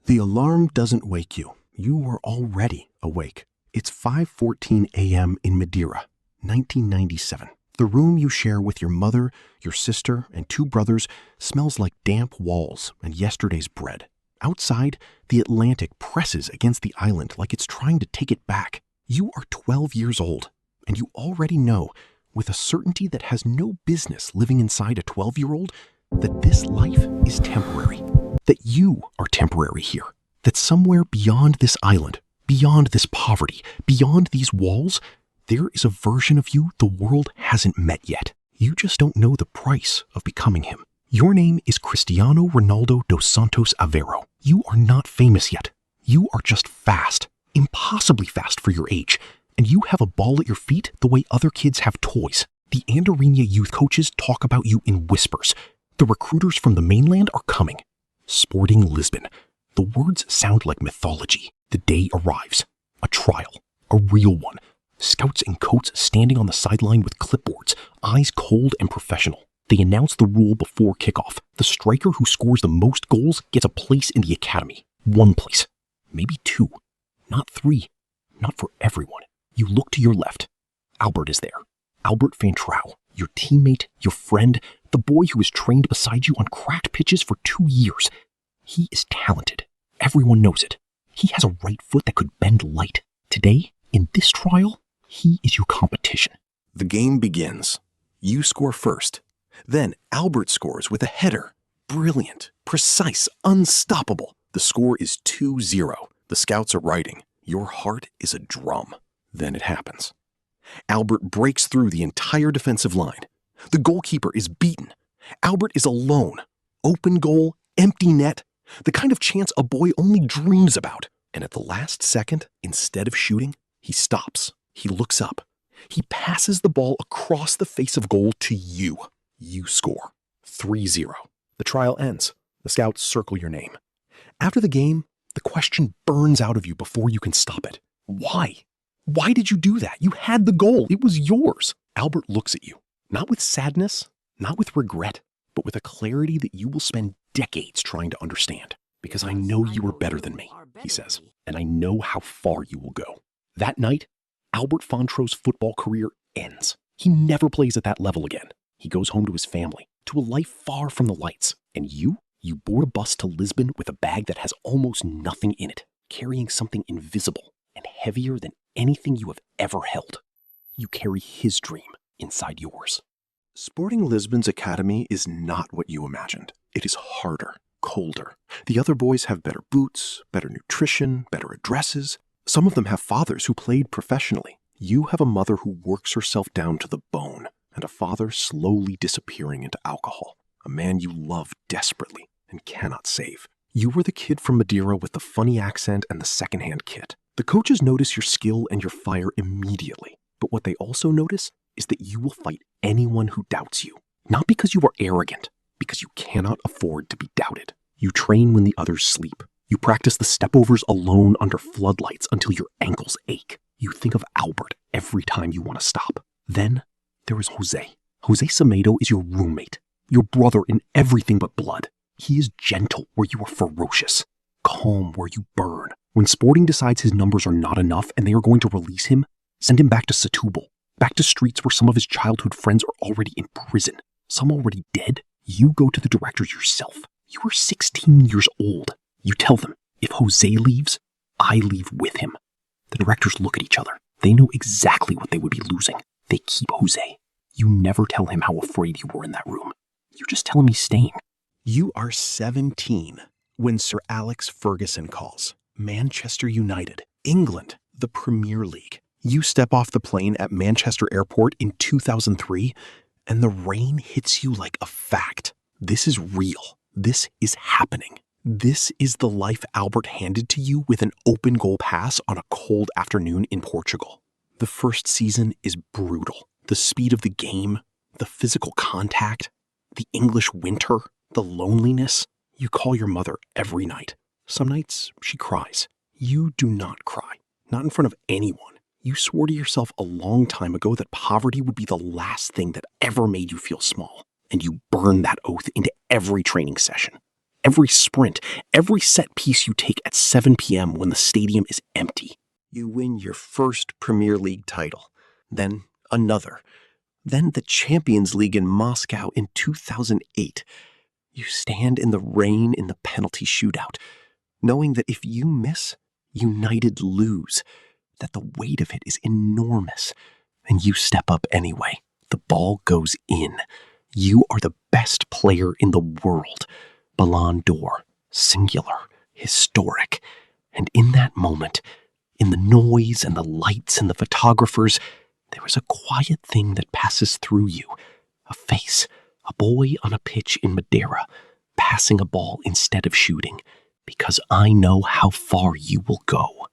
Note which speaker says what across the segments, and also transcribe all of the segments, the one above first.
Speaker 1: The alarm doesn't wake you. You are already awake. It's 5:14 a.m. in Madeira, 1997. The room you share with your mother, your sister, and two brothers smells like damp walls and yesterday's bread. Outside, the Atlantic presses against the island like it's trying to take it back. You are 12 years old, and you already know, with a certainty that has no business living inside a 12-year-old, that this life is temporary, that you are temporary here, that somewhere beyond this island, beyond this poverty, beyond these walls, there is a version of you the world hasn't met yet. You just don't know the price of becoming him. Your name is Cristiano Ronaldo dos Santos Aveiro. You are not famous yet. You are just fast, impossibly fast for your age, and you have a ball at your feet the way other kids have toys. The Andorinha youth coaches talk about you in whispers. The recruiters from the mainland are coming. Sporting Lisbon. The words sound like mythology. The day arrives. A trial. A real one. Scouts in coats standing on the sideline with clipboards, eyes cold and professional. They announce the rule before kickoff. The striker who scores the most goals gets a place in the academy. One place. Maybe two. Not three. Not for everyone. You look to your left. Albert is there. Albert Fantrau, your teammate, your friend, the boy who has trained beside you on cracked pitches for 2 years. He is talented. Everyone knows it. He has a right foot that could bend light. Today, in this trial, he is your competition.
Speaker 2: The game begins. You score first. Then Albert scores with a header. Brilliant, precise, unstoppable. The score is 2-0. The scouts are writing. Your heart is a drum. Then it happens. Albert breaks through the entire defensive line. The goalkeeper is beaten. Albert is alone. Open goal, empty net, the kind of chance a boy only dreams about. And at the last second, instead of shooting, he stops. He looks up. He passes the ball across the face of goal to you. You score. 3-0. The trial ends. The scouts circle your name. After the game, the question burns out of you before you can stop it. Why? Why did you do that? You had the goal. It was yours. Albert looks at you, not with sadness, not with regret, but with a clarity that you will spend decades trying to understand. Because I know you are better than me, he says, and I know how far you will go. That night, Albert Fantrau's football career ends. He never plays at that level again. He goes home to his family, to a life far from the lights. And you board a bus to Lisbon with a bag that has almost nothing in it, carrying something invisible and heavier than anything you have ever held. You carry his dream inside yours. Sporting Lisbon's academy is not what you imagined. It is harder, colder. The other boys have better boots, better nutrition, better addresses. Some of them have fathers who played professionally. You have a mother who works herself down to the bone, and a father slowly disappearing into alcohol, a man you love desperately and cannot save. You were the kid from Madeira with the funny accent and the secondhand kit. The coaches notice your skill and your fire immediately, but what they also notice is that you will fight anyone who doubts you. Not because you are arrogant, because you cannot afford to be doubted. You train when the others sleep. You practice the stepovers alone under floodlights until your ankles ache. You think of Albert every time you want to stop. Then there is Jose. Jose Semedo is your roommate, your brother in everything but blood. He is gentle where you are ferocious, calm where you burn. When Sporting decides his numbers are not enough and they are going to release him, send him back to Setúbal, back to streets where some of his childhood friends are already in prison, some already dead. You go to the directors yourself. You are 16 years old. You tell them, if Jose leaves, I leave with him. The directors look at each other. They know exactly what they would be losing. They keep Jose. You never tell him how afraid you were in that room. You just tell him he's staying. You are 17 when Sir Alex Ferguson calls. Manchester United, England, the Premier League. You step off the plane at Manchester Airport in 2003, and the rain hits you like a fact. This is real. This is happening. This is the life Albert handed to you with an open goal pass on a cold afternoon in Portugal. The first season is brutal. The speed of the game, the physical contact, the English winter, the loneliness. You call your mother every night. Some nights she cries. You do not cry. Not in front of anyone. You swore to yourself a long time ago that poverty would be the last thing that ever made you feel small. And you burn that oath into every training session.
Speaker 1: every sprint, every set piece you take at 7 p.m. when the stadium is empty. You win your first Premier League title, then another, then the Champions League in Moscow in 2008. You stand in the rain in the penalty shootout, knowing that if you miss, United lose, that the weight of it is enormous, and you step up anyway. The ball goes in. You are the best player in the world. Ballon d'Or, singular, historic. And in that moment, in the noise and the lights and the photographers, there is a quiet thing that passes through you. A face, a boy on a pitch in Madeira, passing a ball instead of shooting, because I know how far you will go.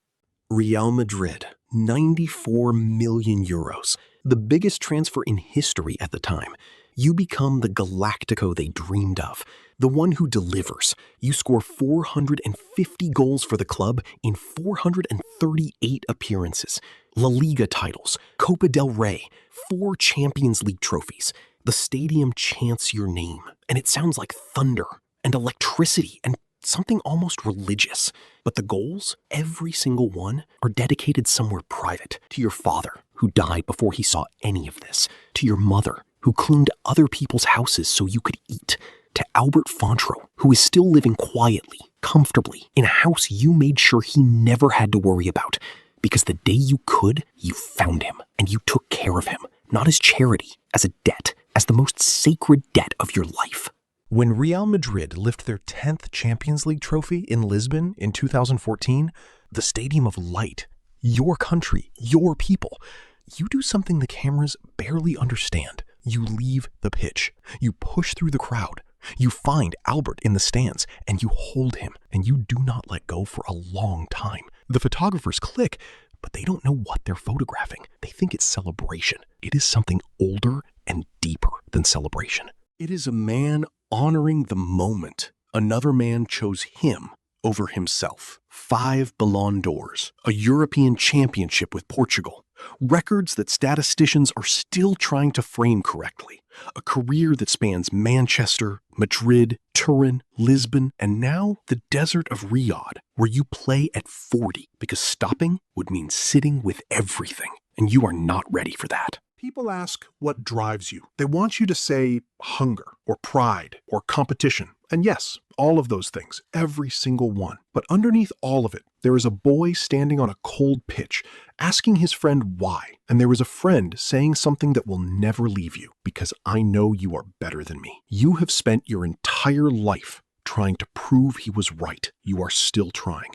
Speaker 1: Real Madrid, 94 million euros, the biggest transfer in history at the time. You become the Galactico they dreamed of, the one who delivers. You score 450 goals for the club in 438 appearances. La Liga titles, Copa del Rey, 4 Champions League trophies. The stadium chants your name, and it sounds like thunder and electricity and something almost religious. But the goals, every single one, are dedicated somewhere private. To your father, who died before he saw any of this. To your mother, who cleaned other people's houses so you could eat. To Albert Fantrau, who is still living quietly, comfortably, in a house you made sure he never had to worry about. Because the day you could, you found him, and you took care of him. Not as charity, as a debt, as the most sacred debt of your life.
Speaker 3: When Real Madrid lifted their 10th Champions League trophy in Lisbon in 2014, the Stadium of Light, your country, your people, you do something the cameras barely understand. You leave the pitch. You push through the crowd. You find Albert in the stands, and you hold him, and you do not let go for a long time. The photographers click, but they don't know what they're photographing. They think it's celebration. It is something older and deeper than celebration.
Speaker 1: It is a man honoring the moment. Another man chose him over himself. 5 Ballon d'Ors, a European championship with Portugal, records that statisticians are still trying to frame correctly. A career that spans Manchester, Madrid, Turin, Lisbon, and now the desert of Riyadh, where you play at 40 because stopping would mean sitting with everything, and you are not ready for that.
Speaker 4: People ask what drives you. They want you to say hunger or pride or competition. And yes, all of those things, every single one. But underneath all of it, there is a boy standing on a cold pitch, asking his friend why. And there is a friend saying something that will never leave you, because I know you are better than me. You have spent your entire life trying to prove he was right. You are still trying.